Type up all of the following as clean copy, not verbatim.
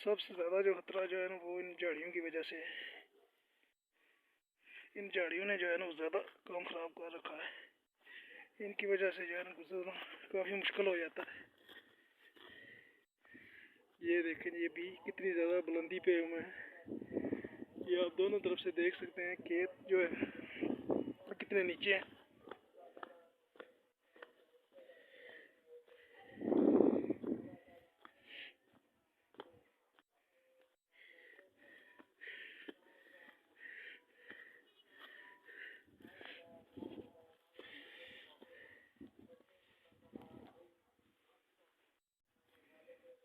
सबसे ज़्यादा जो खतरा जो है ना वो इन झाड़ियों की वजह से है। इन झाड़ियों ने जो है ना वो ज़्यादा काम ख़राब कर रखा है। इनकी वजह से जो है ना गुजरना काफ़ी मुश्किल हो जाता है। ये देखें, ये भी कितनी ज़्यादा बुलंदी पे हुए हैं। ये आप दोनों तरफ से देख सकते हैं, खेत जो है कितने नीचे हैं।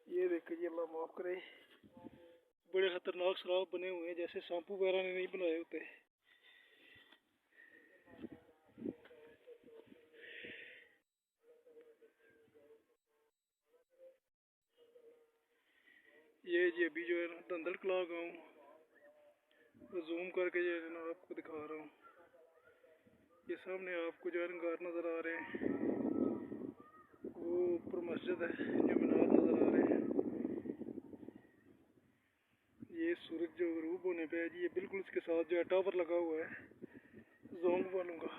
ये देखिए, अल्लाह माफ़ करे, बड़े ख़तरनाक सराब बने हुए हैं, जैसे सांपू वगैरह ने नहीं बनाए होते। ये जी अभी जो है ना धंधल कला गाँव, तो जूम करके जो है ना आपको दिखा रहा हूँ। ये सामने आपको जो है ना घर नज़र आ रहे हैं, वो ऊपर मस्जिद है, जो मीनार नज़र आ रहे हैं। ये सूरज जो गरूब होने पे है जी, ये बिल्कुल इसके साथ जो है टावर लगा हुआ है जोंग वालों का।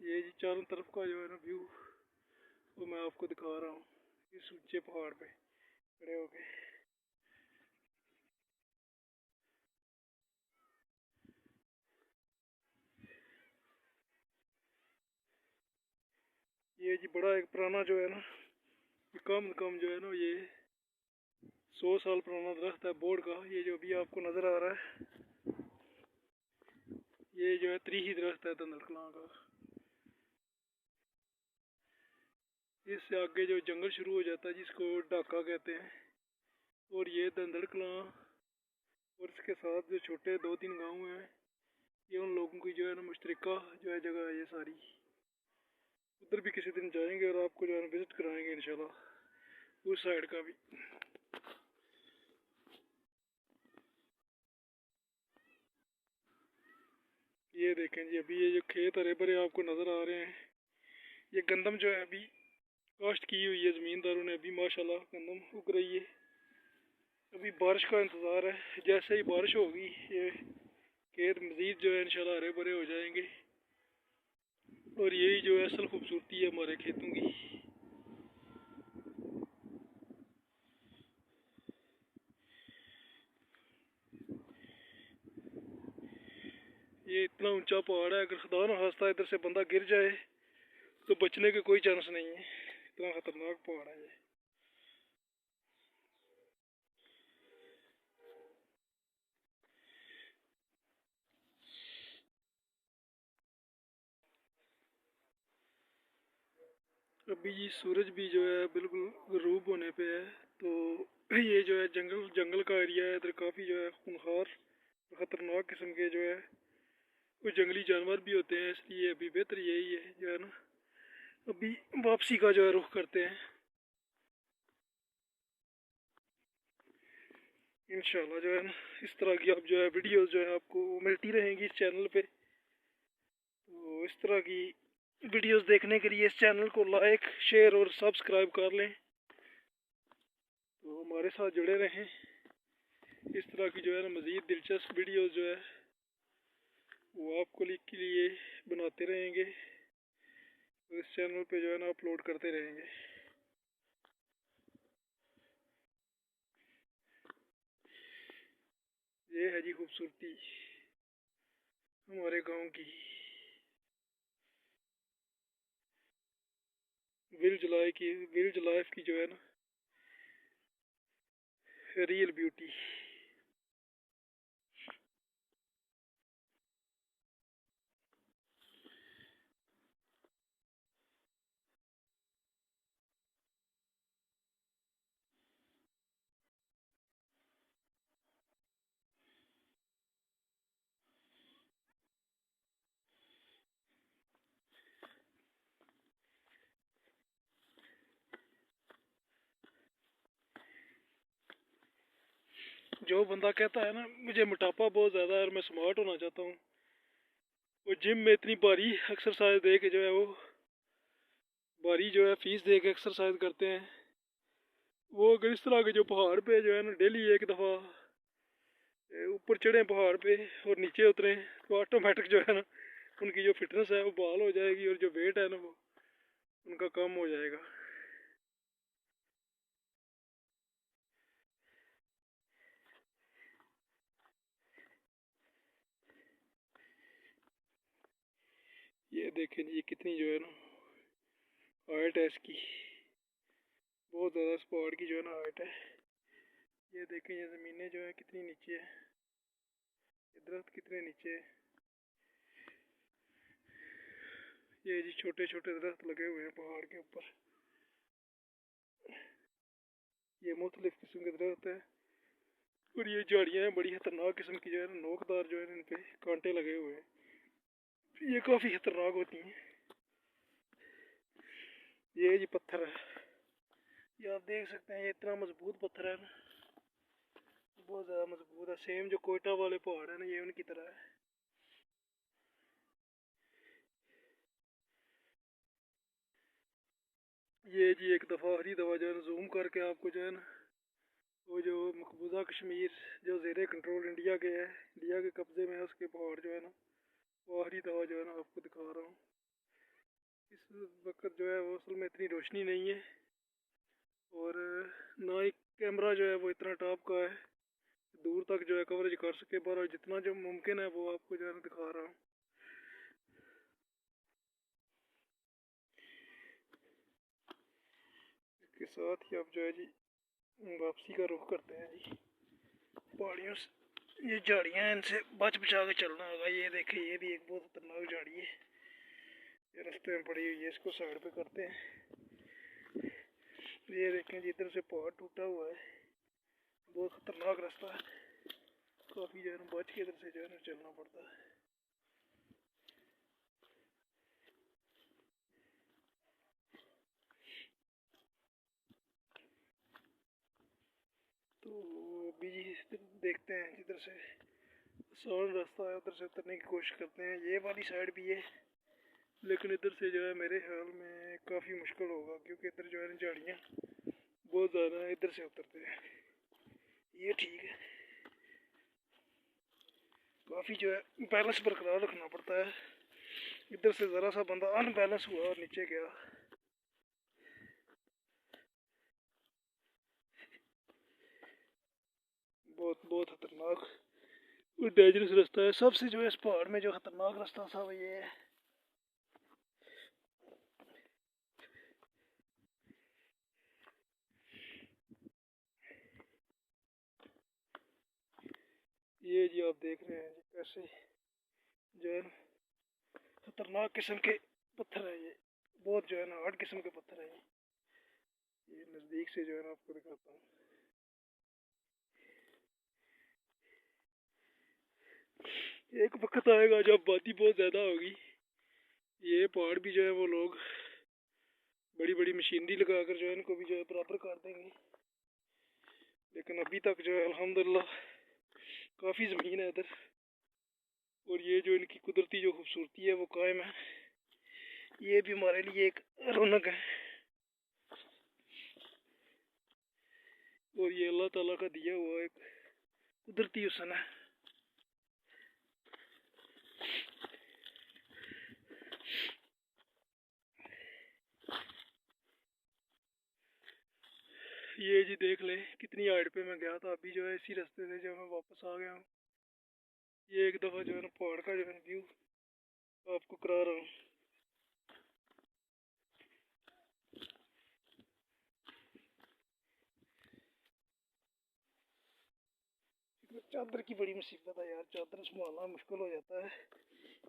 ये जी चारों तरफ का जो है ना व्यू वो मैं आपको दिखा रहा हूँ इस ऊंचे पहाड़ पे खड़े होके। ये जी बड़ा एक पुराना जो है ना, ये कम जो है ना, ये 100 साल पुराना दरख्त है बोर्ड का। ये जो अभी आपको नज़र आ रहा है, ये जो है त्रीही दरख्त है धंधलकलां का। इससे आगे जो जंगल शुरू हो जाता है जिसको ढाका कहते हैं, और ये धंधलकलां और इसके साथ जो छोटे 2-3 गाँव हैं, ये उन लोगों की जो है ना मुश्तरका जो है जगह है ये सारी। उधर भी किसी दिन जाएंगे और आपको जो है ना विज़िट कराएंगे इंशाल्लाह उस साइड का भी। ये देखें जी, अभी ये जो खेत हरे भरे आपको नज़र आ रहे हैं, ये गंदम जो है अभी काश्त की हुई है ज़मींदारों ने। अभी माशाल्लाह गंदम उग रही है। अभी बारिश का इंतज़ार है, जैसे ही बारिश होगी ये खेत मज़ीद जो है इंशाल्लाह हरे भरे हो जाएंगे। और यही जो है असल खूबसूरती है हमारे खेतों की। ये इतना ऊंचा पहाड़ है, अगर खुदा न खास्ता इधर से बंदा गिर जाए तो बचने के कोई चांस नहीं है। इतना ख़तरनाक पहाड़ है ये। अभी जी सूरज भी जो है बिल्कुल गरूब होने पे है, तो ये जो है जंगल का एरिया है। इधर काफ़ी जो है खूंखार ख़तरनाक किस्म के जो है कुछ जंगली जानवर भी होते हैं, इसलिए अभी बेहतर यही है जो है ना अभी वापसी का जो है रुख करते हैं। इंशाल्लाह जो है ना इस तरह की आप जो है वीडियोस जो है आपको मिलती रहेंगी इस चैनल पे। तो इस तरह की वीडियोस देखने के लिए इस चैनल को लाइक, शेयर और सब्सक्राइब कर लें, तो हमारे साथ जुड़े रहें। इस तरह की जो है ना मज़ीद दिलचस्प वीडियोस जो है वो आपको के लिए बनाते रहेंगे, और इस चैनल पे जो है ना अपलोड करते रहेंगे। ये है जी खूबसूरती हमारे गांव की। विलेज लाइफ की जो है ना रियल ब्यूटी। जो बंदा कहता है ना मुझे मोटापा बहुत ज़्यादा है और मैं स्मार्ट होना चाहता हूँ, वो जिम में इतनी भारी एक्सरसाइज दे के जो है वो बारी जो है फीस दे के एक्सरसाइज करते हैं, वो अगर इस तरह के जो पहाड़ पे जो है ना डेली एक दफ़ा ऊपर चढ़े पहाड़ पे और नीचे उतरे तो ऑटोमेटिक जो है ना उनकी जो फिटनेस है वो बहाल हो जाएगी और जो वेट है ना वो उनका कम हो जाएगा। ये देखें जी कितनी जो है ना हाइट है इसकी, बहुत ज़्यादा इस पहाड़ की जो है ना हाइट है। ये देखें ये ज़मीनें जो है कितनी नीचे है, ये दरख्त कितने नीचे है। ये जी छोटे छोटे दरख्त लगे हुए हैं पहाड़ के ऊपर, ये मुख्तलिफ किस्म के दरख्त है। और ये झाड़ियाँ हैं बड़ी खतरनाक किस्म की जो है ना, नोकदार जो है इन पे कांटे लगे हुए हैं, ये काफ़ी खतरनाक होती हैं। ये जी पत्थर है, ये आप देख सकते हैं, ये इतना मजबूत पत्थर है ना, बहुत ज़्यादा मजबूत है। सेम जो कोयटा वाले पहाड़ है ना, ये उनकी तरह है। ये जी एक दफ़ा हरी दफ़ा जो है ना जूम करके आपको जो है ना वो जो मकबूजा कश्मीर जो ज़ेरे कंट्रोल इंडिया के है, इंडिया के कब्ज़े में है, उसके पहाड़ जो है ना वो हरी दफ़ा जो है ना आपको दिखा रहा हूँ। इस वक्त जो है वो असल में इतनी रोशनी नहीं है और ना ही कैमरा जो है वो इतना टॉप का है दूर तक जो है कवरेज कर सके, पर जितना जो मुमकिन है वो आपको जो है ना दिखा रहा हूँ। इसके साथ ही आप जो है जी वापसी का रुख करते हैं जी पहाड़ियों से। ये झाड़ियाँ हैं, इनसे बच बचा के चलना होगा। ये देखें ये भी एक बहुत खतरनाक झाड़ी है, ये रास्ते में पड़ी हुई है, इसको साइड पे करते हैं। ये देखें जी इधर से पहाड़ टूटा हुआ है, बहुत खतरनाक रास्ता है, काफ़ी जो है ना बच के इधर से जो है ना चलना पड़ता है। तो अभी जी देखते हैं जिधर से आसान रास्ता है उधर से उतरने की कोशिश करते हैं। ये वाली साइड भी है लेकिन इधर से जो है मेरे ख्याल में काफ़ी मुश्किल होगा, क्योंकि इधर जो है ना झाड़ियाँ बहुत ज़्यादा है, इधर से उतरते हैं। ये ठीक है, काफ़ी जो है बैलेंस बरकरार रखना पड़ता है। इधर से ज़रा सा बंदा अनबैलेंस हुआ और नीचे गया। बहुत बहुत खतरनाक और डेंजरस रास्ता है। सबसे जो है इस पहाड़ में जो खतरनाक रास्ता था वो ये है। ये जी आप देख रहे हैं जी कैसे जो है खतरनाक किस्म के पत्थर है, ये बहुत जो है ना हार्ड किस्म के पत्थर है। ये नज़दीक से जो है ना आपको दिखाता हूँ। एक वक्त आएगा जब आबादी बहुत ज़्यादा होगी, ये पहाड़ भी जो है वो लोग बड़ी बड़ी मशीनरी लगा कर जो है इनको भी जो है बराबर कर देंगे। लेकिन अभी तक जो है अल्हम्दुलिल्लाह काफ़ी ज़मीन है इधर, और ये जो इनकी कुदरती जो खूबसूरती है वो कायम है। ये भी हमारे लिए एक रौनक है और ये अल्लाह ताला का दिया हुआ एक कुदरती हुस्न है। ये जी देख ले कितनी हाइट पे मैं गया था, अभी जो है इसी रास्ते से जो मैं वापस आ गया हूँ। ये एक दफ़ा जो है ना पहाड़ का जो है व्यू आपको करा रहा हूँ। चादर की बड़ी मुसीबत है यार, चादर संभालना मुश्किल हो जाता है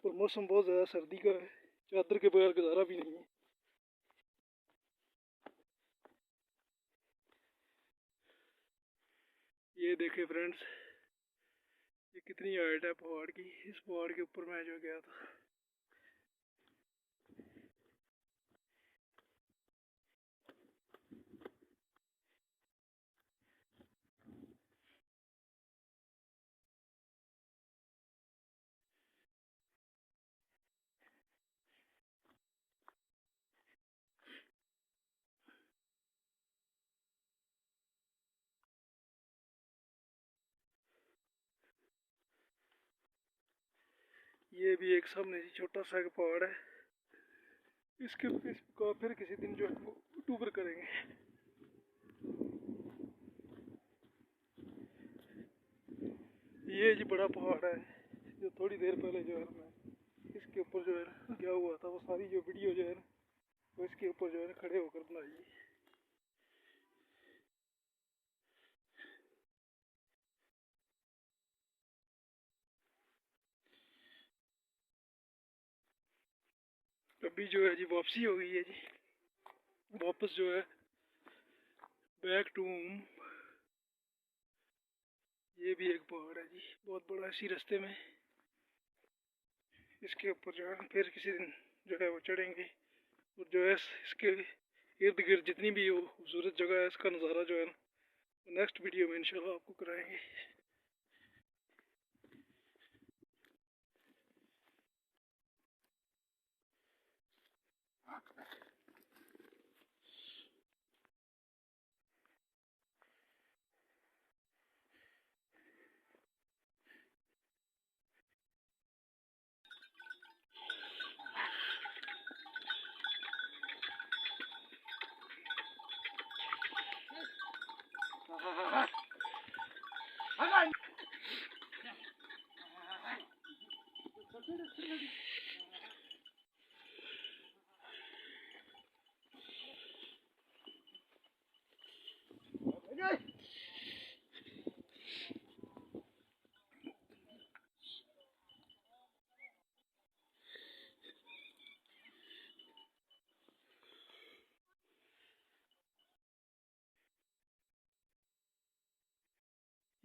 और मौसम बहुत ज़्यादा सर्दी का है, चादर के बगैर गुजारा भी नहीं है। ये देखे फ्रेंड्स ये कितनी हाइट है पहाड़ की, इस पहाड़ के ऊपर मैं जो गया था। ये भी एक सामने जी छोटा सा एक पहाड़ है, इसका फिर किसी दिन जो है वो टूर करेंगे। ये जी बड़ा पहाड़ है जो थोड़ी देर पहले जो है मैं इसके ऊपर जो है गया हुआ था, वो सारी जो वीडियो जो है वो इसके ऊपर जो है खड़े होकर बनाई। अभी जो है जी वापसी हो गई है जी, वापस जो है बैक टू होम। ये भी एक पहाड़ है जी बहुत बड़ा, इसी रास्ते में इसके ऊपर जो है फिर किसी दिन जो है वो चढ़ेंगे, और जो है इसके इर्द गिर्द जितनी भी वो खूबसूरत जगह है इसका नज़ारा जो है ना नेक्स्ट वीडियो में इंशाल्लाह आपको कराएंगे।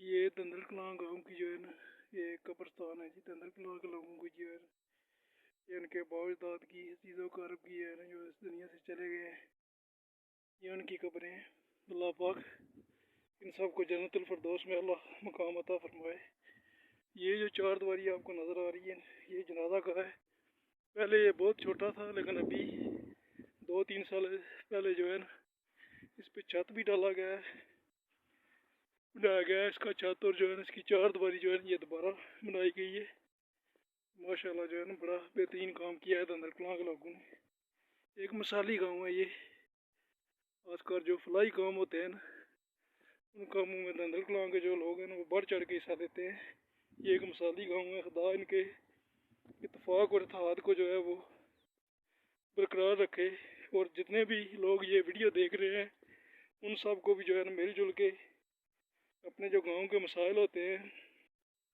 ये दंदल कलां गाँव की जो है ना ये कब्रस्तान है जी। दंदल कलां के लोगों को जो है ये उनके बाप की चीज़ों का अरब की है ना जो इस दुनिया से चले गए हैं, ये उनकी कब्रें हैं। अल्लाह पाक इन सब को जन्नतुल फिरदौस में अल्लाह मकाम अता फरमाए। ये जो चार दीवारी आपको नज़र आ रही है ये जनाजा का है। पहले ये बहुत छोटा था लेकिन अभी 2-3 साल पहले जो है ना इस पे छत भी डाला गया है, बनाया गया है इसका छत, और जो है ना इसकी चार दीवारी जो है ये दोबारा बनाई गई है। माशाल्लाह जो है ना बड़ा बेहतरीन काम किया है दंदल कलां के लोगों ने। एक मिसाली गाँव है ये, खासकर जो फलाई काम होते हैं ना उन कामों में दंदल कलां के जो लोग हैं ना वो बढ़ चढ़ के हिस्सा देते हैं। ये एक मिसाली गाँव है। खुदा इनके इत्तेफाक और इत्तेहाद को जो है वो बरकरार रखे, और जितने भी लोग ये वीडियो देख रहे हैं उन सब को भी जो है ना मिलजुल के अपने जो गांव के मसाइल होते हैं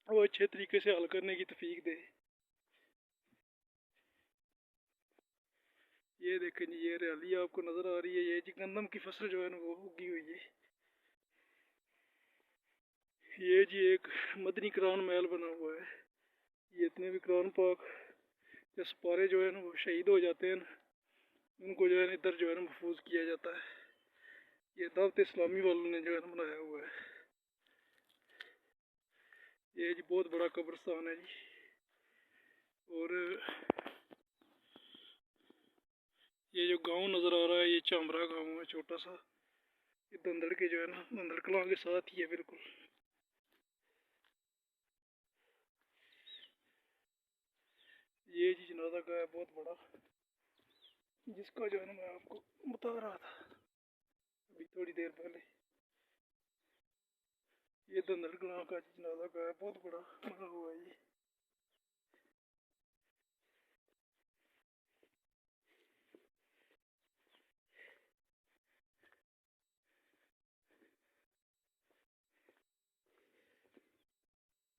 वो अच्छे तरीके से हल करने की तौफीक दे। ये देखें जी ये हरियाली आपको नज़र आ रही है, ये जी गंदम की फसल जो है ना वो उगी हुई है। ये जी एक मदनी कुरान महल बना हुआ है। ये इतने भी कुरान पाक या सपारे जो है ना वो शहीद हो जाते हैं ना उनको जो है ना इधर जो है ना महफूज किया जाता है। ये दावत इस्लामी वालों ने जो है ना बनाया हुआ है। ये जी बहुत बड़ा कब्रिस्तान है जी। और ये जो गांव नज़र आ रहा है ये चामरा गांव है छोटा सा, ये दंदड़ के जो है ना दंदड़ कलां के साथ ही है बिल्कुल। ये जी जनाजा का है बहुत बड़ा, जिसका जो है ना मैं आपको बता रहा था अभी थोड़ी देर पहले। ये दंदड़ कलां का जनाजा का है बहुत बड़ा बना हुआ है ये।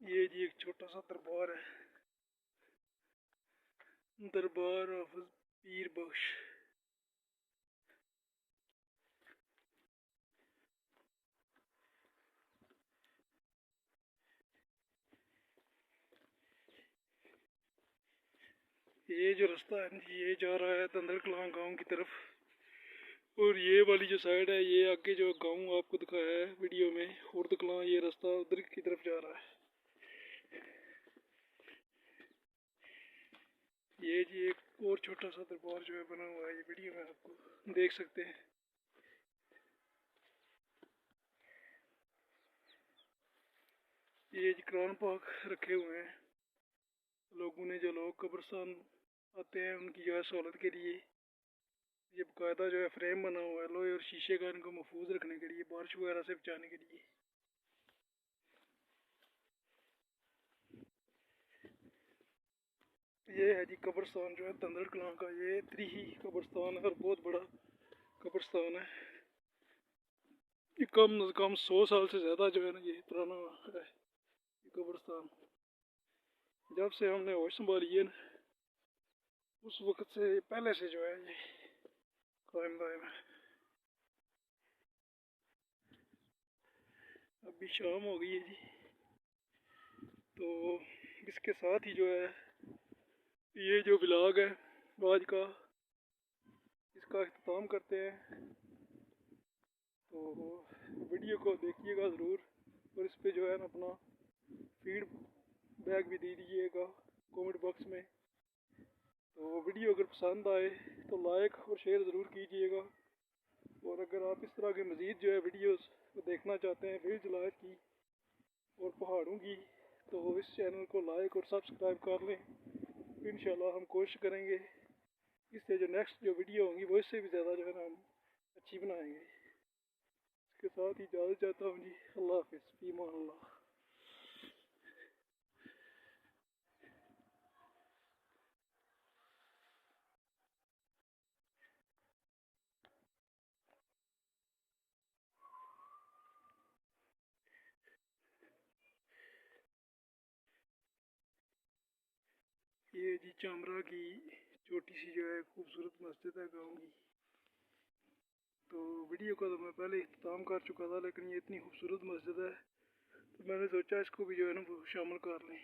ये जी एक छोटा सा दरबार है, दरबार हाफिज पीर बख्श। ये जो रास्ता है ये जा रहा है दंदड़ कलां गाँव की तरफ, और ये वाली जो साइड है ये आगे जो गांव आपको दिखाया है वीडियो में खुर्द कलां, ये रास्ता उधर की तरफ जा रहा है। ये जी एक और छोटा सा दरबार जो है बना हुआ है, ये वीडियो में आपको देख सकते हैं। ये जी कुरान पाक रखे हुए हैं, लोगों ने, जो लोग कब्रिस्तान आते हैं उनकी जो है सहूलत के लिए ये बाकायदा जो है फ्रेम बना हुआ है लोहे और शीशे का, इनको महफूज रखने के लिए, बारिश वगैरह से बचाने के लिए। ये है जी कब्रिस्तान जो है धंधड़ कलां का, ये त्रीही कब्रिस्तान है और बहुत बड़ा कब्रिस्तान है। ये कम अज़ कम 100 साल से ज़्यादा जो है ना ये पुराना है ये कब्रिस्तान। जब से हमने होश संभाली है ना उस वक्त से पहले से जो है ये कायम दायम है। अभी शाम हो गई है जी, तो इसके साथ ही जो है ये जो व्लॉग है आज का इसका अख्ताम करते हैं। तो वीडियो को देखिएगा ज़रूर और इस पे जो है ना अपना फीडबैक भी दे दीजिएगा कमेंट बॉक्स में। तो वीडियो अगर पसंद आए तो लाइक और शेयर ज़रूर कीजिएगा, और अगर आप इस तरह के मज़ीद जो है वीडियोस को देखना चाहते हैं विलेज लाइफ की और पहाड़ों की, तो इस चैनल को लाइक और सब्सक्राइब कर लें। इंशाल्लाह हम कोशिश करेंगे इससे जो नेक्स्ट जो वीडियो होंगी वो इससे भी ज़्यादा जो है ना हम अच्छी बनाएंगे। इसके साथ ही इजाज़त चाहता हूँ जी, अल्लाह हाफ़िज़, फ़ी अमान अल्लाह। ये जी चामरा की छोटी सी जो है खूबसूरत मस्जिद है गाँव की। तो वीडियो का तो मैं पहले इख्तिताम कर चुका था, लेकिन ये इतनी खूबसूरत मस्जिद है तो मैंने सोचा इसको भी जो है ना शामिल कर लें।